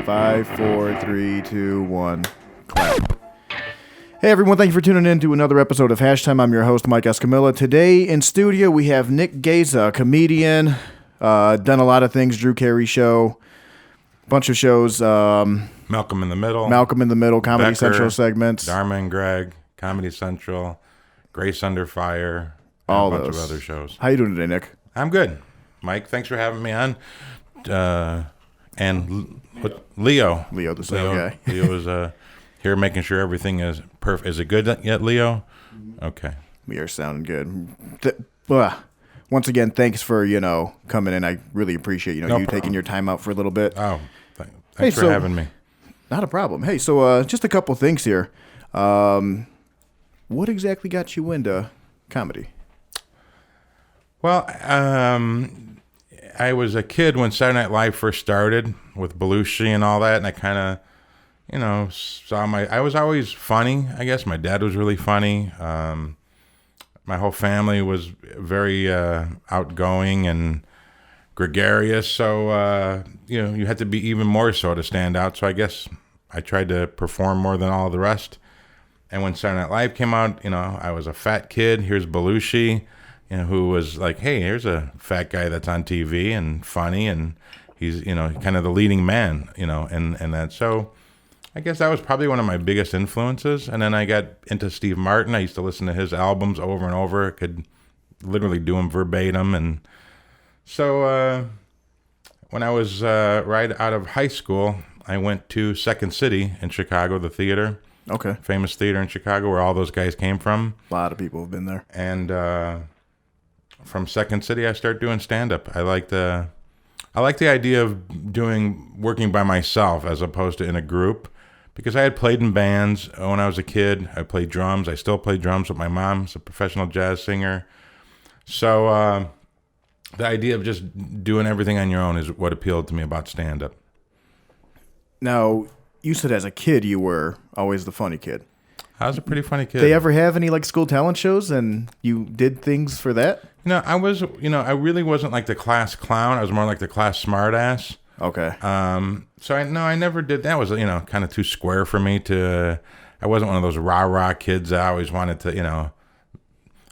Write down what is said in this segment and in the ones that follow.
5, 4, 3, 2, 1. Clap. Hey everyone, thank you for tuning in to another episode of Hashtime. I'm your host, Mike Escamilla. Today in studio we have Nick Gaza, comedian, done a lot of things, Drew Carey Show, bunch of shows. Malcolm in the Middle, Comedy Becker, Central segments. Dharma and Greg, Comedy Central, Grace Under Fire, and all a bunch those. of other shows. How you doing today, Nick? I'm good. Mike, thanks for having me on. Leo, the same guy. Leo is here making sure everything is perfect. Is it good yet, Leo? Okay. We are sounding good. Once again, thanks for, coming in. I really appreciate, you taking your time out for a little bit. Oh, thanks for having me. Not a problem. Hey, so just a couple things here. What exactly got you into comedy? Well, I was a kid when Saturday Night Live first started with Belushi and all that, and I kind of, saw I was always funny, I guess. My dad was really funny. My whole family was very outgoing and gregarious, so, you had to be even more so to stand out. So I guess I tried to perform more than all the rest. And when Saturday Night Live came out, I was a fat kid. Here's Belushi, who was like, hey, here's a fat guy that's on TV and funny, and he's, kind of the leading man, and that. So I guess that was probably one of my biggest influences. And then I got into Steve Martin. I used to listen to his albums over and over. I could literally do them verbatim. And so when I was right out of high school, I went to Second City in Chicago, the theater. Okay. Famous theater in Chicago where all those guys came from. A lot of people have been there. And from Second City, I started doing stand-up. I like the idea of working by myself as opposed to in a group, because I had played in bands when I was a kid. I played drums. I still play drums with my mom. She's a professional jazz singer. So the idea of just doing everything on your own is what appealed to me about stand-up. Now, you said as a kid you were always the funny kid. I was a pretty funny kid. Did they ever have any school talent shows and you did things for that? I was, I really wasn't like the class clown. I was more like the class smartass. Okay. So I never did. That was, kind of too square for me to, I wasn't one of those rah-rah kids that I always wanted to,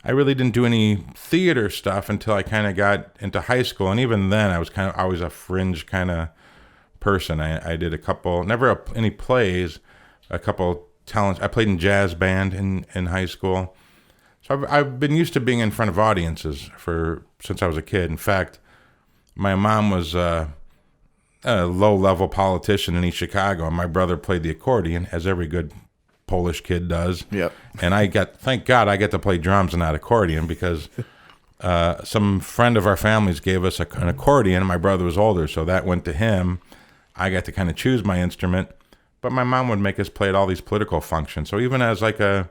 I really didn't do any theater stuff until I kind of got into high school. And even then I was kind of always a fringe kind of person. I did a couple, never any plays, a couple talents. I played in jazz band in high school. So I've been used to being in front of audiences since I was a kid. In fact, my mom was a low-level politician in East Chicago, and my brother played the accordion, as every good Polish kid does. Yep. And thank God I get to play drums and not accordion, because some friend of our families gave us an accordion, and my brother was older, so that went to him. I got to kind of choose my instrument, but my mom would make us play at all these political functions. So even as like a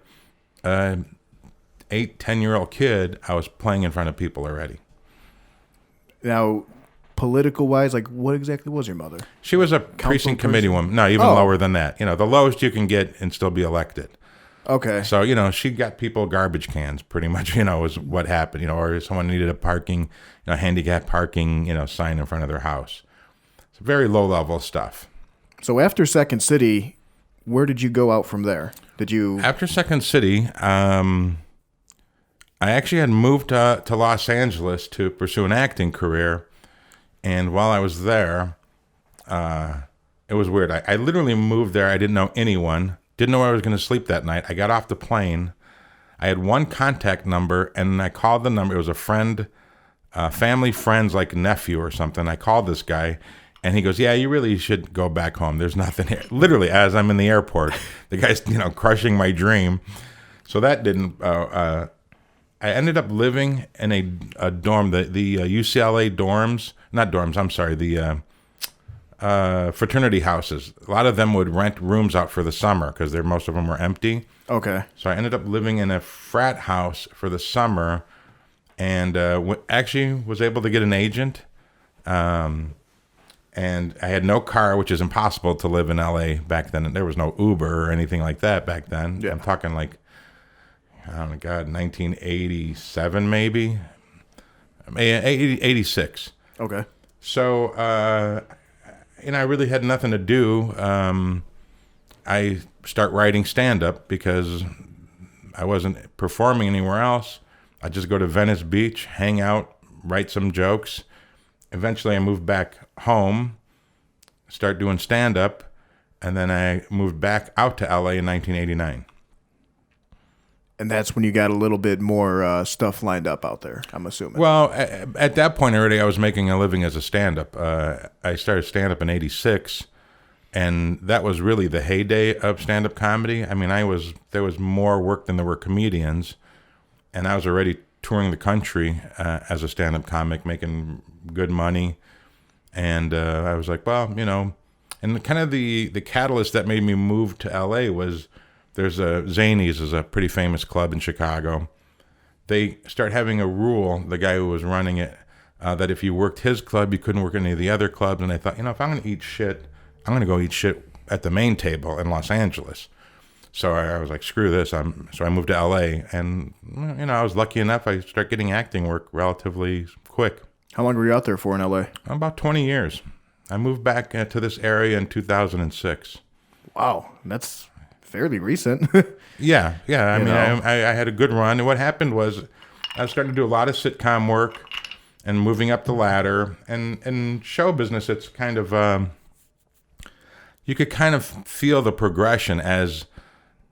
8-10-year-old kid, I was playing in front of people already. Now, political-wise, what exactly was your mother? She was a precinct committee woman. No, even lower than that. The lowest you can get and still be elected. Okay. So, she got people garbage cans, pretty much, was what happened, or someone needed a parking, handicap parking, sign in front of their house. It's very low-level stuff. So after Second City, where did you go out from there? After Second City, I actually had moved to Los Angeles to pursue an acting career. And while I was there, it was weird. I literally moved there. I didn't know anyone. Didn't know where I was going to sleep that night. I got off the plane. I had one contact number, and I called the number. It was a friend, family friend's nephew or something. I called this guy, and he goes, yeah, you really should go back home. There's nothing here. Literally, as I'm in the airport, the guy's, crushing my dream. So that didn't... I ended up living in a dorm, the UCLA dorms, not dorms, I'm sorry, the fraternity houses. A lot of them would rent rooms out for the summer because most of them were empty. Okay. So I ended up living in a frat house for the summer, and actually was able to get an agent. And I had no car, which is impossible to live in LA back then. There was no Uber or anything like that back then. Yeah. I'm talking oh my God, 1987 maybe, 86. Okay. So I really had nothing to do. I start writing stand-up because I wasn't performing anywhere else. I just go to Venice Beach, hang out, write some jokes. Eventually, I moved back home, start doing stand-up, and then I moved back out to LA in 1989. And that's when you got a little bit more stuff lined up out there, I'm assuming. Well, at that point already, I was making a living as a stand-up. I started stand-up in '86, and that was really the heyday of stand-up comedy. I mean, there was more work than there were comedians, and I was already touring the country as a stand-up comic, making good money. And I was like, well, and kind of the catalyst that made me move to LA was there's Zanies is a pretty famous club in Chicago. They start having a rule, the guy who was running it, that if you worked his club, you couldn't work any of the other clubs. And I thought, if I'm going to eat shit, I'm going to go eat shit at the main table in Los Angeles. So I was like, screw this. So I moved to LA, and I was lucky enough. I started getting acting work relatively quick. How long were you out there for in LA? About 20 years. I moved back to this area in 2006. Wow, that's fairly recent. Yeah. I mean, I had a good run. And what happened was I was starting to do a lot of sitcom work and moving up the ladder. And in show business, it's kind of, you could kind of feel the progression as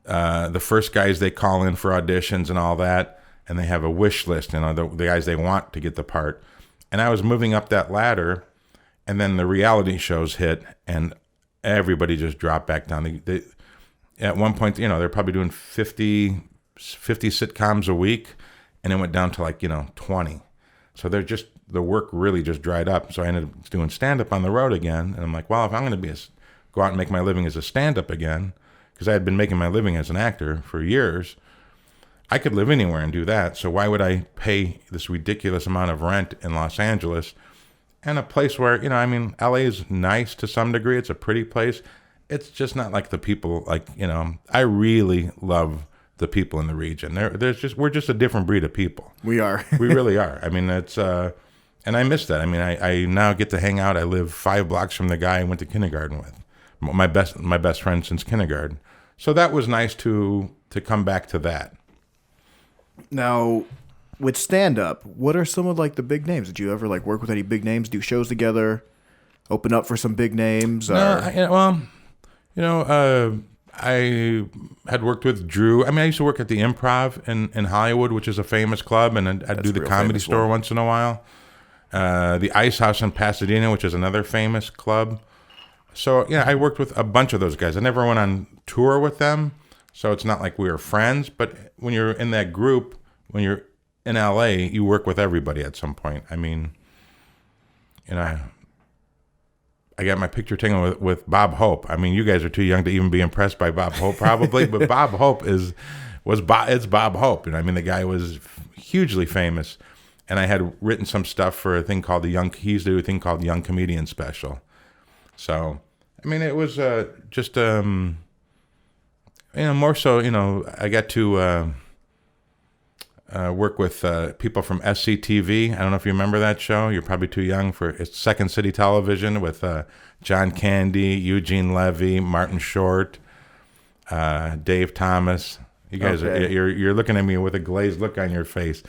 the first guys they call in for auditions and all that. And they have a wish list, the guys they want to get the part. And I was moving up that ladder, and then the reality shows hit, and everybody just dropped back down. At one point, they're probably doing 50 sitcoms a week, and it went down to like 20. So the work really just dried up. So I ended up doing stand-up on the road again, and I'm like, well, if I'm going to go out and make my living as a stand-up again, because I had been making my living as an actor for years, I could live anywhere and do that. So why would I pay this ridiculous amount of rent in Los Angeles and a place where, LA is nice to some degree. It's a pretty place. It's just not like the people, I really love the people in the region. We're just a different breed of people. We are. We really are. I mean, it's, and I miss that. I mean, I now get to hang out. I live 5 blocks from the guy I went to kindergarten with. My best friend since kindergarten. So that was nice to come back to that. Now, with stand-up, what are some of the big names? Did you ever work with any big names, do shows together, open up for some big names? No, I had worked with Drew. I mean, I used to work at the Improv in Hollywood, which is a famous club, and I'd do the Comedy Store once in a while. The Ice House in Pasadena, which is another famous club. So, I worked with a bunch of those guys. I never went on tour with them. So it's not like we were friends, but when you're in that group, when you're in LA, you work with everybody at some point. I mean, I got my picture taken with Bob Hope. I mean, you guys are too young to even be impressed by Bob Hope, probably, but Bob Hope it's Bob Hope. I mean, the guy was hugely famous, and I had written some stuff for a thing called he used to do a thing called the Young Comedian Special. So, I mean, it was just more so, I got to work with people from SCTV. I don't know if you remember that show. You're probably too young for it's Second City Television with John Candy, Eugene Levy, Martin Short, Dave Thomas. You guys you're looking at me with a glazed look on your face.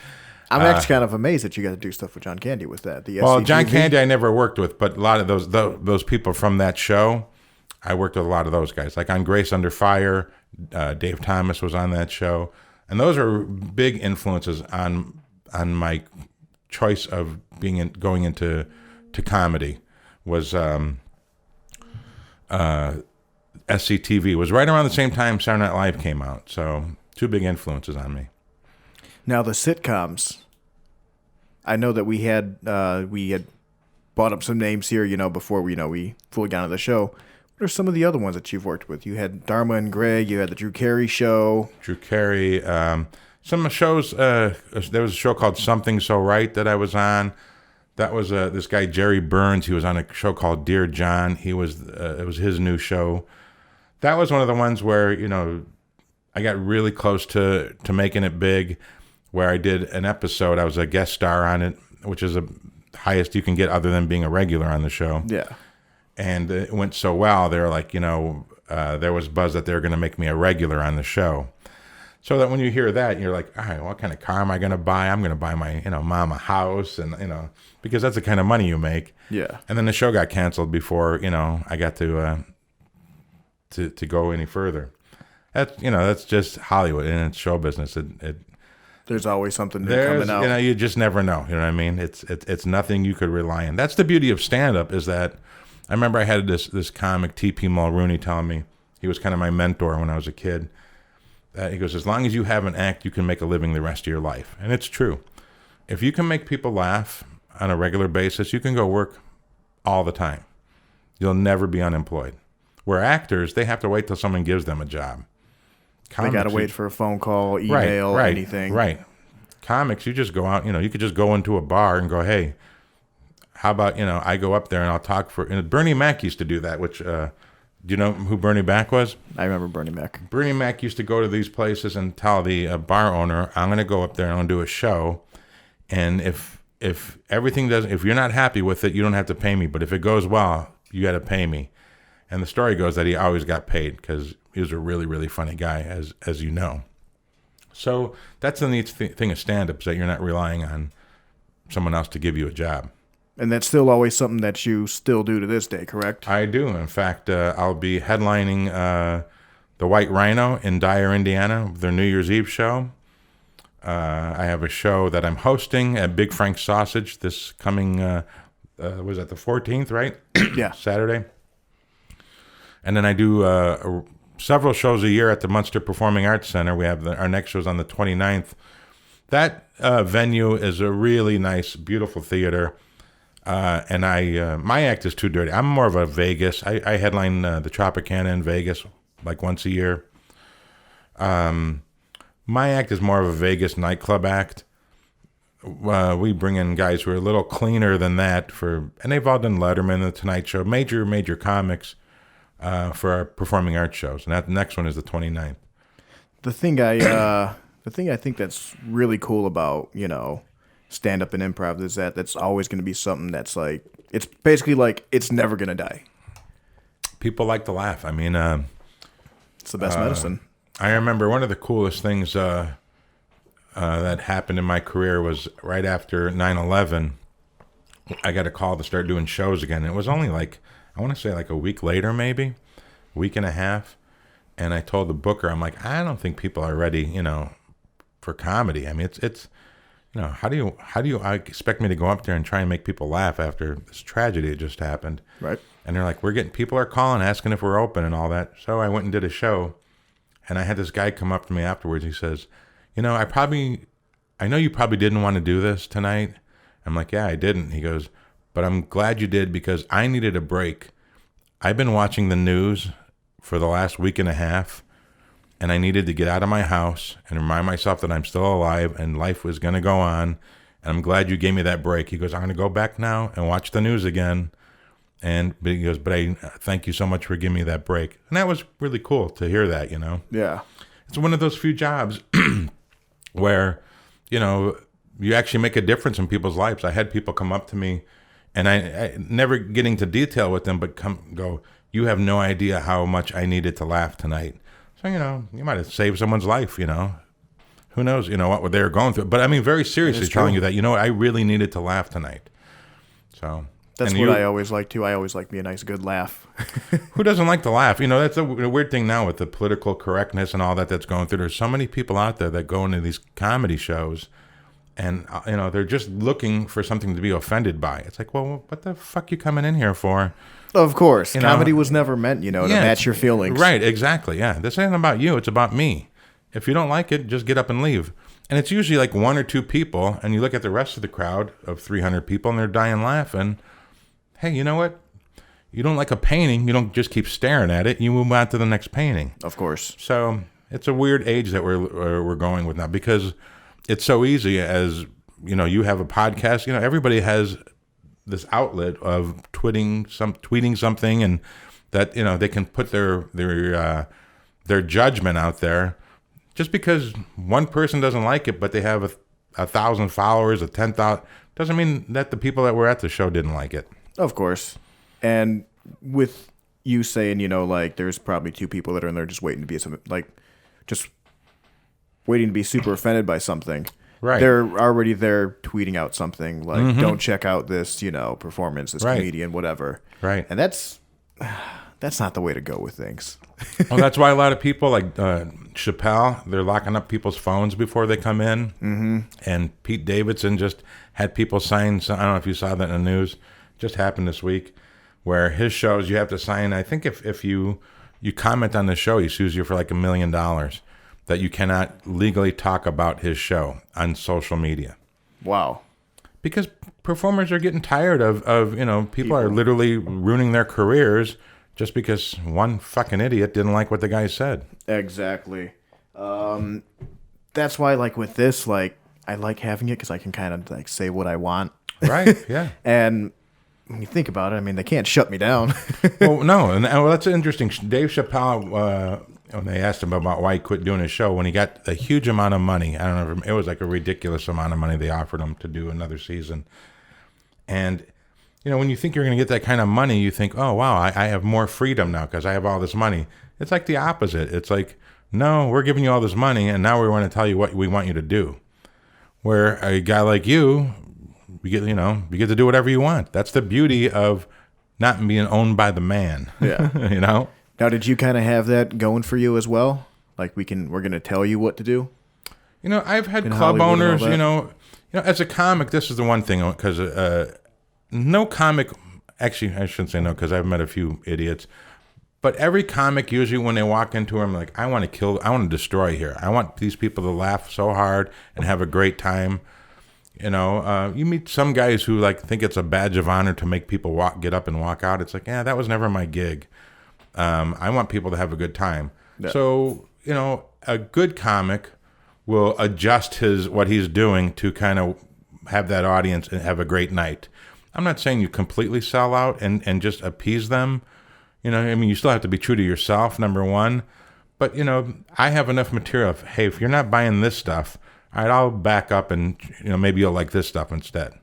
I'm actually kind of amazed that you got to do stuff with John Candy with that. Well, John Candy I never worked with, but a lot of those people from that show, I worked with a lot of those guys. Like on Grace Under Fire, Dave Thomas was on that show, and those are big influences on my choice of going into comedy. Was SCTV was right around the same time Saturday Night Live came out, so 2 big influences on me. Now the sitcoms, I know that we had brought up some names here, before we fully got into the show. What are some of the other ones that you've worked with? You had Dharma and Greg. You had the Drew Carey Show. Drew Carey. Some shows. There was a show called Something So Right that I was on. That was this guy Jerry Burns. He was on a show called Dear John. It was his new show. That was one of the ones where I got really close to making it big. Where I did an episode, I was a guest star on it, which is the highest you can get other than being a regular on the show. Yeah. And it went so well, they're like, there was buzz that they were going to make me a regular on the show. So that when you hear that, you're like, all right, what kind of car am I going to buy? I'm going to buy my, mom a house, and, because that's the kind of money you make. Yeah. And then the show got canceled before, I got to go any further. That's just Hollywood, and it's show business. There's always something new coming out. You just never know. You know what I mean? It's nothing you could rely on. That's the beauty of stand-up, is that I remember I had this comic, T.P. Mulrooney, telling me, he was kind of my mentor when I was a kid. He goes, as long as you have an act, you can make a living the rest of your life. And it's true. If you can make people laugh on a regular basis, you can go work all the time. You'll never be unemployed. Where actors, they have to wait till someone gives them a job. They got to wait for a phone call, email, anything. Right. Comics, you just go out, you could just go into a bar and go, hey, how about, I go up there and I'll talk for, Bernie Mac used to do that, which, do you know who Bernie Mac was? I remember Bernie Mac. Bernie Mac used to go to these places and tell the bar owner, I'm going to go up there and I'm going to do a show. And if everything doesn't, if you're not happy with it, you don't have to pay me. But if it goes well, you got to pay me. And the story goes that he always got paid because he was a really, really funny guy, as you know. So that's the neat thing of stand-up, is that you're not relying on someone else to give you a job. And that's still always something that you still do to this day, correct? I do. In fact, I'll be headlining the White Rhino in Dyer, Indiana, their New Year's Eve show. I have a show that I'm hosting at Big Frank's Sausage this coming, was that the 14th, right? Yeah. Saturday. And then I do several shows a year at the Munster Performing Arts Center. We have our next show's on the 29th. That venue is a really nice, beautiful theater. And my act is too dirty. I'm more of a Vegas. I headline the Tropicana in Vegas like once a year. My act is more of a Vegas nightclub act. We bring in guys who are a little cleaner than that and they've all done Letterman, The Tonight Show, major comics for our performing arts shows. And that next one is the 29th. The thing I think that's really cool about, stand-up and improv is that's always going to be something that's like, it's basically like, it's never going to die. People like to laugh. I mean, it's the best medicine. I remember one of the coolest things that happened in my career was right after 9/11. I got a call to start doing shows again. It was only like, I want to say like a week later, maybe a week and a half. And I told the booker, I'm like, I don't think people are ready, for comedy. I mean, it's how do you expect me to go up there and try and make people laugh after this tragedy that just happened? Right. And they're like, people are calling, asking if we're open and all that. So I went and did a show, and I had this guy come up to me afterwards. He says, I know you probably didn't want to do this tonight. I'm like, yeah, I didn't. He goes, but I'm glad you did, because I needed a break. I've been watching the news for the last week and a half, and I needed to get out of my house and remind myself that I'm still alive and life was going to go on. And I'm glad you gave me that break. He goes, I'm going to go back now and watch the news again. But he goes, but I thank you so much for giving me that break. And that was really cool to hear that, Yeah. It's one of those few jobs where, you actually make a difference in people's lives. I had people come up to me, and I never getting to detail with them, but go, you have no idea how much I needed to laugh tonight. So, you might have saved someone's life, Who knows, what they were going through. But I mean, very seriously telling you that, I really needed to laugh tonight. So that's what I always like, too. I always like me a nice, good laugh. Who doesn't like to laugh? That's a weird thing now with the political correctness and all that's going through. There's so many people out there that go into these comedy shows, and, they're just looking for something to be offended by. It's like, well, what the fuck you coming in here for? Of course. Comedy was never meant, to match your feelings. Right, exactly, yeah. This ain't about you, it's about me. If you don't like it, just get up and leave. And it's usually like one or two people, and you look at the rest of the crowd of 300 people, and they're dying laughing. Hey, you know what? You don't like a painting, you don't just keep staring at it, you move on to the next painting. Of course. So it's a weird age that we're going with now, because it's so easy as, you have a podcast, everybody has this outlet of tweeting something, and that, they can put their judgment out there. Just because one person doesn't like it, but they have 1,000 followers, 10,000, doesn't mean that the people that were at the show didn't like it. Of course. And with you saying, like there's probably two people that are in there just waiting to be something, like just waiting to be super offended by something. Right. They're already there tweeting out something like, don't check out this, performance, this comedian, whatever. Right. And that's not the way to go with things. Well, that's why a lot of people like Chappelle, they're locking up people's phones before they come in. Mm-hmm. And Pete Davidson just had people sign, I don't know if you saw that in the news, just happened this week, where his shows, you have to sign, I think if you comment on the show, he sues you for like $1 million. That you cannot legally talk about his show on social media. Wow. Because performers are getting tired of people are literally ruining their careers just because one fucking idiot didn't like what the guy said. Exactly. That's why, like, with this, like, I like having it because I can kind of, like, say what I want. Right, yeah. And when you think about it, I mean, they can't shut me down. Well, no, and that's interesting. Dave Chappelle, when they asked him about why he quit doing his show, when he got a huge amount of money, I don't know, it was like a ridiculous amount of money they offered him to do another season. And, when you think you're going to get that kind of money, you think, oh, wow, I have more freedom now because I have all this money. It's like the opposite. It's like, no, we're giving you all this money, and now we want to tell you what we want you to do. Where a guy like you, you get to do whatever you want. That's the beauty of not being owned by the man. Yeah. Now, did you kind of have that going for you as well? Like we're going to tell you what to do? I've had club owners, as a comic, this is the one thing, because no comic, actually, I shouldn't say no, because I've met a few idiots, but every comic, usually when they walk into them, like, I want to destroy here. I want these people to laugh so hard and have a great time. You meet some guys who like think it's a badge of honor to make people get up and walk out. It's like, that was never my gig. I want people to have a good time. Yeah. So, a good comic will adjust what he's doing to kind of have that audience and have a great night. I'm not saying you completely sell out and just appease them. You still have to be true to yourself, number one. But, I have enough material. Hey, if you're not buying this stuff, all right, I'll back up and, maybe you'll like this stuff instead.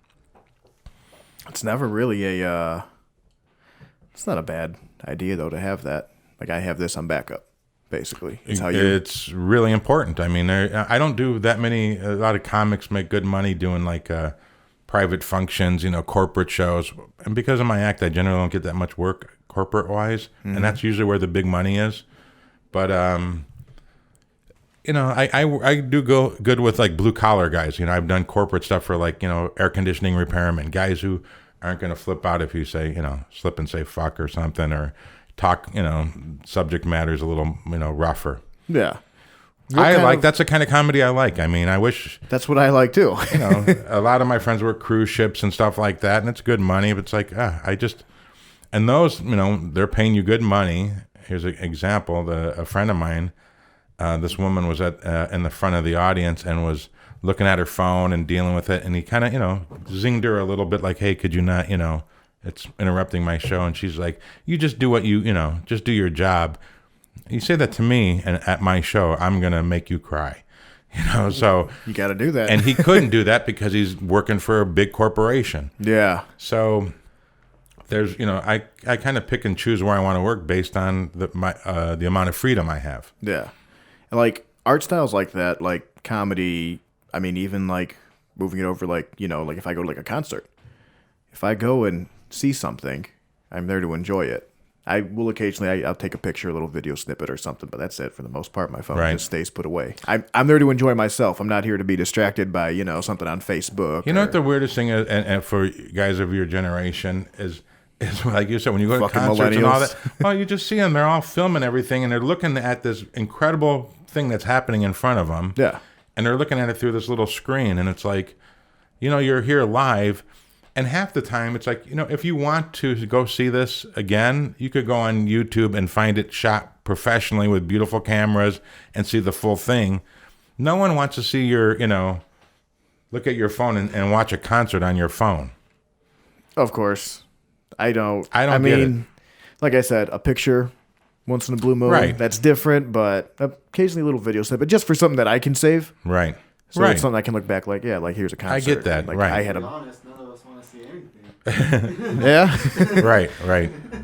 It's never really it's not a bad idea, though, to have that. Like, I have this on backup, basically. It's really important. I mean, I don't do that many. A lot of comics make good money doing, like, private functions, corporate shows. And because of my act, I generally don't get that much work corporate-wise. Mm-hmm. And that's usually where the big money is. But, I do go good with, like, blue-collar guys. I've done corporate stuff for, like, air conditioning repairmen, guys who aren't going to flip out if you say, slip and say fuck or something, or talk, subject matters a little, rougher. Yeah. That's the kind of comedy I like. I mean, I wish. That's what I like too. A lot of my friends work cruise ships and stuff like that, and it's good money, but it's like, and those, they're paying you good money. Here's an example. A friend of mine, this woman was in the front of the audience and was looking at her phone and dealing with it, and he kind of, zinged her a little bit, like, hey, could you not, it's interrupting my show. And she's like, you just do what just do your job. You say that to me, and at my show, I'm going to make you cry. So you got to do that. And he couldn't do that because he's working for a big corporation. Yeah. So there's, I kind of pick and choose where I want to work based on the amount of freedom I have. Yeah. And like art styles like that, like comedy, I mean, even like moving it over, like, like if I go to like a concert, if I go and see something, I'm there to enjoy it. I will occasionally, I'll take a picture, a little video snippet or something, but that's it for the most part. My phone just stays put away. I'm there to enjoy myself. I'm not here to be distracted by, something on Facebook. You know what the weirdest thing is, and for guys of your generation is like you said, when you go to concerts and all that, well, you just see them, they're all filming everything, and they're looking at this incredible thing that's happening in front of them. Yeah. And they're looking at it through this little screen, and it's like, you're here live, and half the time it's like, if you want to go see this again, you could go on YouTube and find it shot professionally with beautiful cameras and see the full thing. No one wants to see your, look at your phone and watch a concert on your phone. Of course. I mean, get it. Like I said, a picture once in a blue moon, right. That's different, but occasionally a little video snippet, just for something that I can save. Right. So Right. it's something I can look back like, yeah, like here's a concert. I get that, Like, right. I had To be a honest, none of us want to see anything. yeah, Right.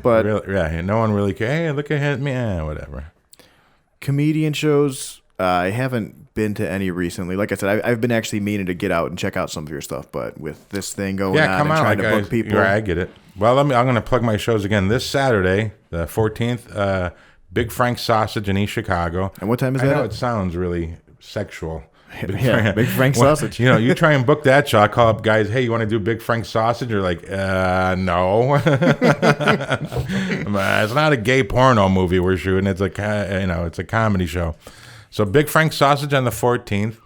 but Really, yeah, no one really cares. Hey, look at me. Whatever. comedian shows. I haven't been to any recently. Like I said, I've been actually meaning to get out and check out some of your stuff, but with this thing going Yeah, on come and on. trying Like to book people, Right, I get it. Well, I'm going to plug my shows again this Saturday, the 14th. Big Frank Sausage in East Chicago. And what time is I that know at? it sounds really sexual. Yeah, Big Frank Sausage. You know, you try and book that show. I call up guys, hey, you want to do Big Frank Sausage? You're like, no. It's not a gay porno movie we're shooting. It's it's a comedy show. So Big Frank Sausage on the 14th.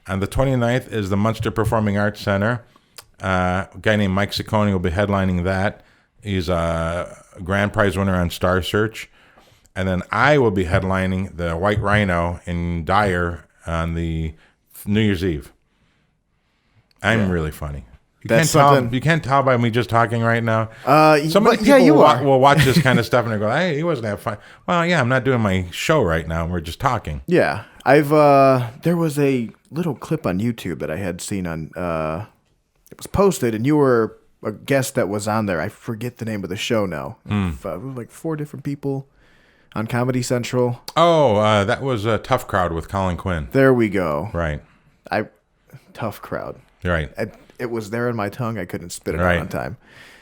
On the 29th is the Munster Performing Arts Center. A guy named Mike Ciccone will be headlining that. He's a grand prize winner on Star Search. And then I will be headlining the White Rhino in Dyer on the New Year's Eve. I'm really funny. That's something. You can't tell by me just talking right now. So but many people yeah, you are. will watch this kind of stuff and they go, "Hey, he wasn't that fun." Well, yeah, I'm not doing my show right now. We're just talking. Yeah, I've there was a little clip on YouTube that I had seen on it was posted, and you were a guest that was on there. I forget the name of the show now. It was like 4 different people on Comedy Central. Oh, that was a Tough Crowd with Colin Quinn. There we go. Right. Tough crowd. Right. It was there in my tongue. I couldn't spit it Right. out on time.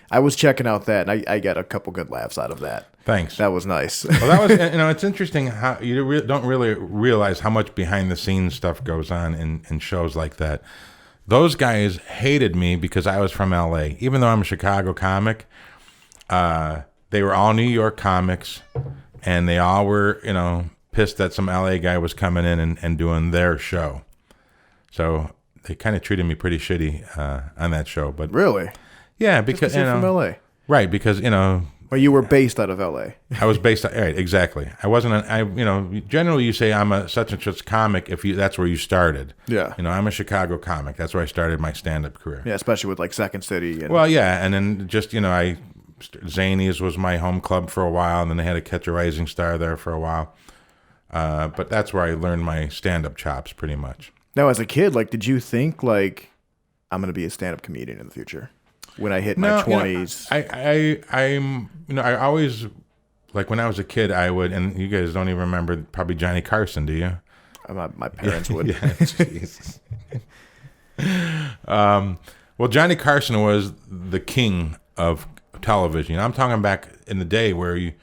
I was checking out that, and I got a couple good laughs out of that. Thanks. That was nice. Well, that was, it's interesting how you don't really realize how much behind the scenes stuff goes on in shows like that. Those guys hated me because I was from LA. Even though I'm a Chicago comic, they were all New York comics, and they all were, pissed that some LA guy was coming in and doing their show. So they kind of treated me pretty shitty on that show. But Really? yeah, Just because 'cause you're from LA. right, because Well, you were based out of LA. I was based on, right, exactly. I wasn't generally you say I'm a such and such comic if that's where you started. Yeah. I'm a Chicago comic. That's where I started my stand-up career. Yeah, especially with like Second City. And, Well, yeah, and then just, Zanies was my home club for a while, and then they had to Catch a Rising Star there for a while. But that's where I learned my stand-up chops pretty much. now, as a kid, like, did you think like I'm going to be a stand-up comedian in the future? When I hit my 20s, I always, like when I was a kid, I would, and you guys don't even remember probably Johnny Carson, do you? my parents would. Yeah, Jesus. Well, Johnny Carson was the king of television. I'm talking back in the day where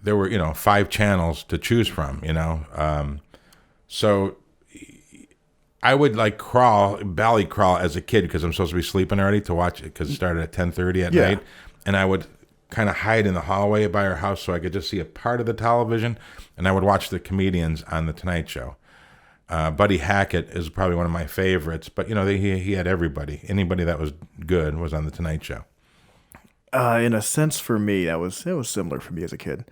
there were 5 channels to choose from. So I would like belly crawl as a kid because I'm supposed to be sleeping already to watch it because it started at 10:30 at night, and I would kind of hide in the hallway by our house so I could just see a part of the television, and I would watch the comedians on the Tonight Show. Buddy Hackett is probably one of my favorites, but he had everybody. Anybody that was good was on the Tonight Show. In a sense, for me, it was similar for me as a kid.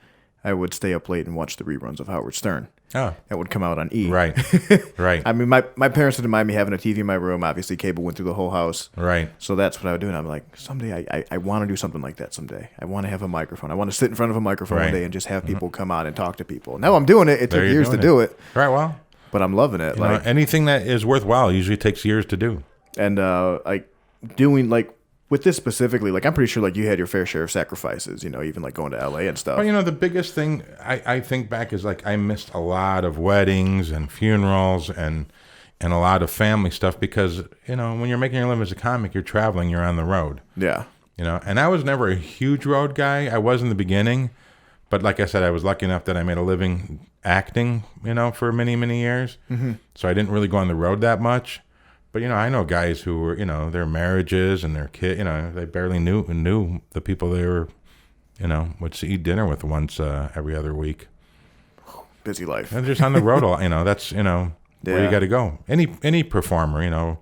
I would stay up late and watch the reruns of Howard Stern. Oh, That would come out on E. right, right, I mean, my parents didn't mind me having a TV in my room. Obviously, cable went through the whole house. right. So that's what I would do. And I'm like, someday I want to do something like that someday. I want to have a microphone. I want to sit in front of a microphone one Right. day and just have people come on and talk to people. Now I'm doing it. It took There you're years to doing do it, Right. Well, but I'm loving it. anything that is worthwhile usually takes years to do. And like doing like with this specifically, like I'm pretty sure like you had your fair share of sacrifices, even like going to LA and stuff. Well, the biggest thing I think back is like I missed a lot of weddings and funerals and a lot of family stuff because, when you're making your living as a comic, you're traveling, you're on the road. Yeah. And I was never a huge road guy. I was in the beginning, but like I said, I was lucky enough that I made a living acting, for many, many years. Mm-hmm. So I didn't really go on the road that much. But, I know guys who were, their marriages and their kid, they barely knew the people they were, would eat dinner with once every other week. Busy life. And just on the road, that's, where Yeah. you got to go. Any performer,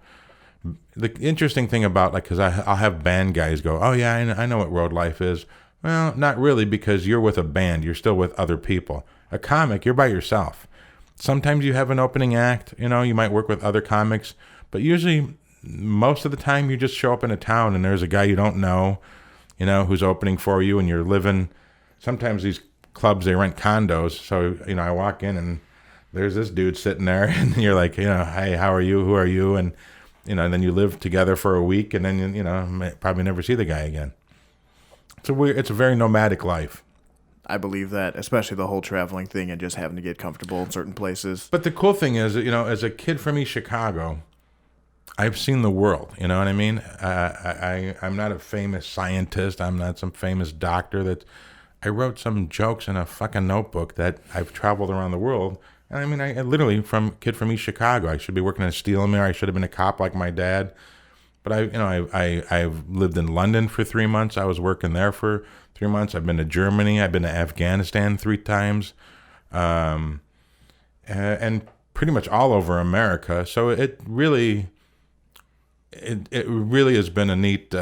the interesting thing about, like, because I'll have band guys go, oh, yeah, I know what road life is. Well, not really, because you're with a band. You're still with other people. A comic, you're by yourself. Sometimes you have an opening act, you might work with other comics. But usually, most of the time, you just show up in a town and there's a guy you don't know, who's opening for you, and you're living. Sometimes these clubs, they rent condos. So, I walk in and there's this dude sitting there, and you're like, hey, how are you? Who are you? And and then you live together for a week, and then probably never see the guy again. It's a very nomadic life. I believe that, especially the whole traveling thing and just having to get comfortable in certain places. But the cool thing is, as a kid from East Chicago, I've seen the world. You know what I mean? I'm not a famous scientist. I'm not some famous doctor. I wrote some jokes in a fucking notebook that I've traveled around the world. And I mean, I literally kid from East Chicago. I should be working in a steel mill. I should have been a cop like my dad. But I've lived in London for 3 months. I was working there for 3 months. I've been to Germany. I've been to Afghanistan 3 times, and pretty much all over America. So it really has been a neat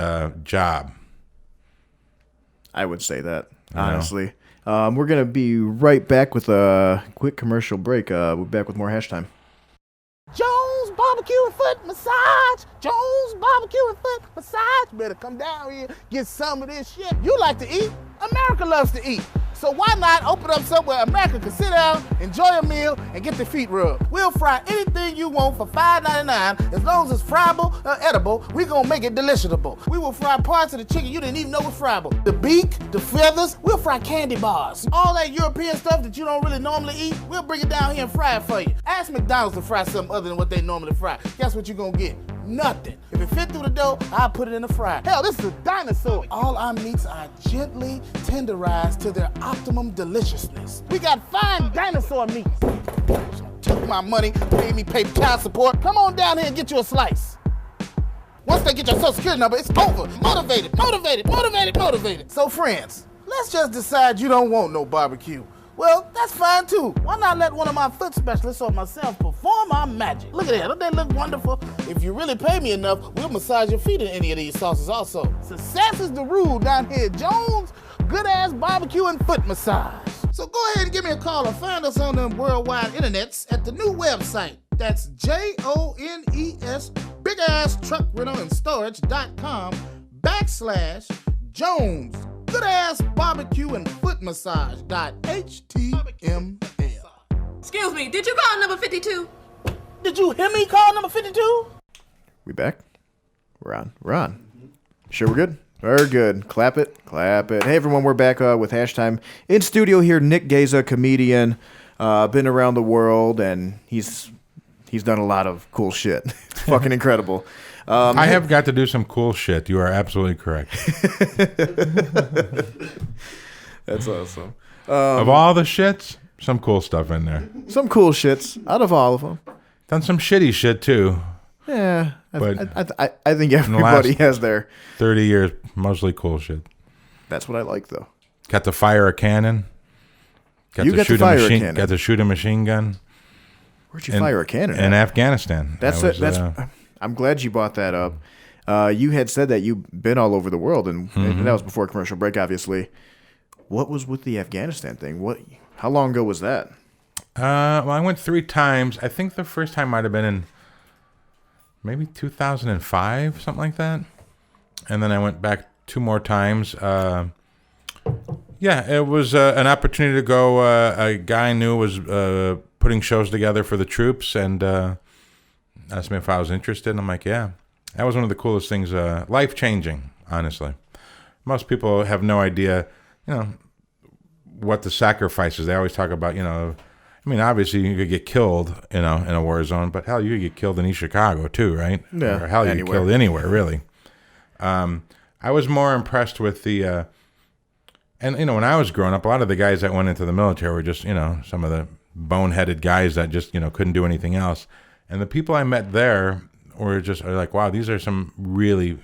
job. I would say that, honestly. We're going to be right back with a quick commercial break. We'll be back with more Hash Time. Jones Barbecue and Foot Massage. Jones Barbecue and Foot Massage. Better come down here, get some of this shit. You like to eat. America loves to eat. So why not open up somewhere America can sit down, enjoy a meal, and get their feet rubbed? We'll fry anything you want for $5.99. As long as it's friable or edible, we gonna make it deliciousable. We will fry parts of the chicken you didn't even know was friable. The beak, the feathers, we'll fry candy bars. All that European stuff that you don't really normally eat, we'll bring it down here and fry it for you. Ask McDonald's to fry something other than what they normally fry. Guess what you're gonna get? Nothing. If it fit through the dough, I'll put it in the fryer. Hell, this is a dinosaur. All our meats are gently tenderized to their optimum deliciousness. We got fine dinosaur meats. Took my money, made me pay child support. Come on down here and get you a slice. Once they get your social security number, it's over. Motivated, motivated, motivated, motivated. So friends, let's just decide you don't want no barbecue. Well, that's fine too. Why not let one of my foot specialists or myself perform our magic? Look at that, don't they look wonderful? If you really pay me enough, we'll massage your feet in any of these sauces also. Success is the rule down here at Jones Good Ass Barbecue and Foot Massage. So go ahead and give me a call or find us on the worldwide internets at the new website. That's JONES Big Ass Truck Rental and Storage.com/Jones Good Ass Barbecue and Foot Massage.html. Excuse me, did you call number 52? Did you hear me call number 52? We back? We're on. Sure we're good? We're good. Clap it. Hey everyone, we're back with Hash Time. In studio here, Nick Gaza, comedian, been around the world, and he's done a lot of cool shit. It's fucking incredible. I have got to do some cool shit. You are absolutely correct. That's awesome. Of all the shits, some cool stuff in there. Some cool shits out of all of them. Done some shitty shit too. Yeah, But I think everybody has their 30 years, mostly cool shit. That's what I like though. Got to fire a cannon. Got to shoot a machine gun. Where'd you fire a cannon? In Afghanistan. I'm glad you brought that up. You had said that you've been all over the world, and that was before commercial break, obviously. What was with the Afghanistan thing? How long ago was that? Well, I went 3 times. I think the first time might have been in maybe 2005, something like that. And then I went back 2 more times. Yeah, it was an opportunity to go. A guy I knew was putting shows together for the troops, and asked me if I was interested, and I'm like, yeah. That was one of the coolest things, life-changing, honestly. Most people have no idea, what the sacrifices. They always talk about, obviously you could get killed, in a war zone, but hell, you could get killed in East Chicago too, right? Yeah, or hell, you get killed anywhere, really. I was more impressed with the, when I was growing up, a lot of the guys that went into the military were just, some of the boneheaded guys that just, couldn't do anything else. And the people I met there were like, wow, these are some really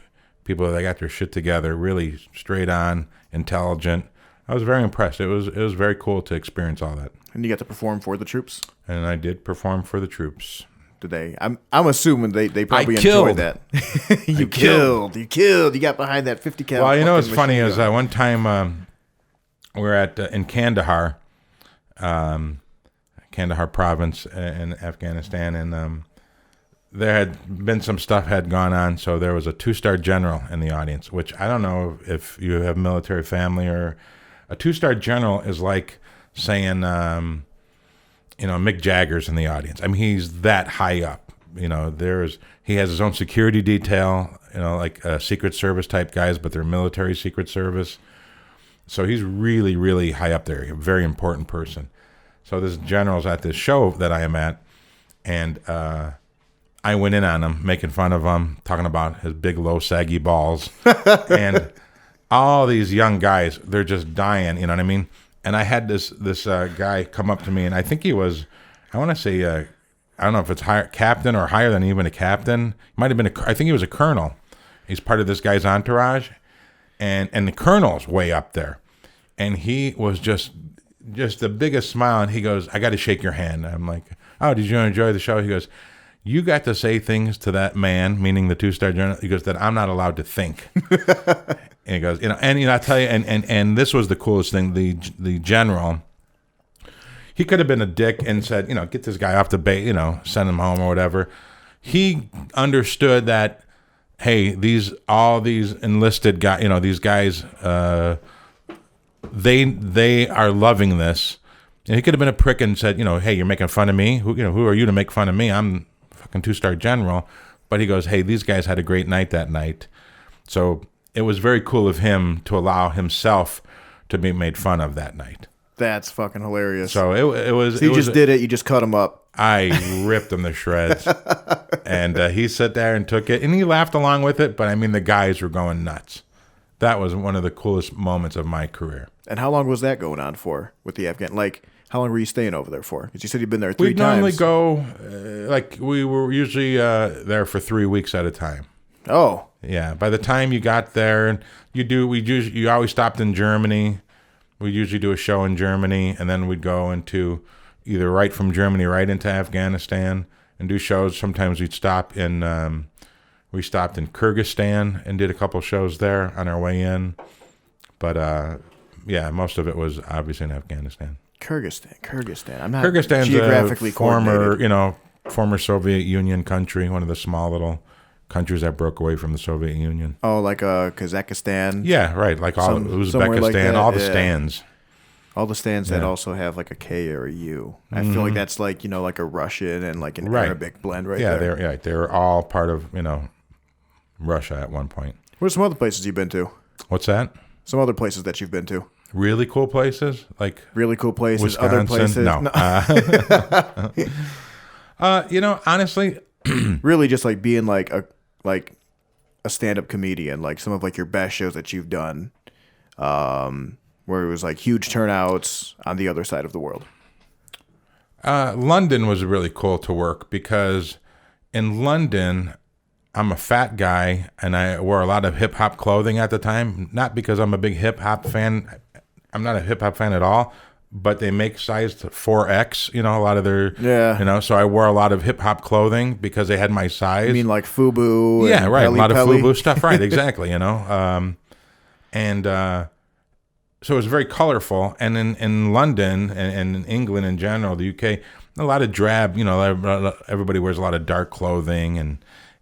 people that got their shit together, really straight on, intelligent. I was very impressed. It was very cool to experience all that. And you got to perform for the troops? And I did perform for the troops. Did they? I'm assuming they probably enjoyed that. You killed. You got behind that 50 cal. Well, what's funny is one time we were in Kandahar, Kandahar province in Afghanistan, and there had been some stuff had gone on, so there was a 2-star general in the audience, which I don't know if you have military family, or a 2-star general is like saying Mick Jagger's in the audience. I mean, he's that high up. He has his own security detail, like Secret Service type guys, but they're military Secret Service. So he's really, really high up there, a very important person. So this general's at this show that I am at, and I went in on him, making fun of him, talking about his big, low, saggy balls. And all these young guys, they're just dying, you know what I mean? And I had this guy come up to me, and I think he was, I want to say, I don't know if it's captain or higher than even a captain. Might have been, I think he was a colonel. He's part of this guy's entourage. And the colonel's way up there. And he was just the biggest smile. And he goes, I got to shake your hand. I'm like, oh, did you enjoy the show? He goes, you got to say things to that man, meaning the 2-star general. He goes, that I'm not allowed to think. And he goes, I tell you, and this was the coolest thing. The general, he could have been a dick and said, get this guy off the base, send him home or whatever. He understood that, hey, all these enlisted guys, these guys, they are loving this. And he could have been a prick and said, hey, you're making fun of me. Who are you to make fun of me? I'm a fucking 2-star general. But he goes, hey, these guys had a great night that night. So it was very cool of him to allow himself to be made fun of that night. That's fucking hilarious. So it was. So you just did it. You just cut him up. I ripped him to shreds, and he sat there and took it, and he laughed along with it. But I mean, the guys were going nuts. That was one of the coolest moments of my career. And how long was that going on for with the Afghan? Like, how long were you staying over there for? Because you said you'd been there 3 times. We'd normally go, we were usually there for 3 weeks at a time. Oh, yeah. By the time you got there, you always stopped in Germany. We'd usually do a show in Germany, and then we'd go into either right from Germany right into Afghanistan and do shows. Sometimes we'd stop in, we stopped in Kyrgyzstan and did a couple shows there on our way in. But yeah, most of it was obviously in Afghanistan. Kyrgyzstan. I'm not Kyrgyzstan's geographically a former, coordinated. former Soviet Union country, one of the small little countries that broke away from the Soviet Union. Oh, like Kazakhstan? Yeah, right. Like all somewhere like Uzbekistan, that, all the yeah. stands. All the stands that Yeah. also have like a K or a U. I feel like that's like, like a Russian and like an Right. Arabic blend right Yeah, there. they were all part of, Russia at one point. What are some other places you've been to? What's that? Some other places that you've been to? Really cool places? Like Really cool places, Wisconsin? other places? No. Honestly, Really just like being like a stand-up comedian, like some of like your best shows that you've done, where it was like huge turnouts on the other side of the world. London was really cool to work because in London, I'm a fat guy and I wore a lot of hip hop clothing at the time. Not because I'm a big hip hop fan. I'm not a hip hop fan at all. But they make size 4X. A lot of their. Yeah. So I wore a lot of hip hop clothing because they had my size. You mean like FUBU? Yeah, and right. Peli A lot of Peli? FUBU stuff. Right. Exactly. So it was very colorful. And in London and in England in general, the UK, a lot of drab, everybody wears a lot of dark clothing.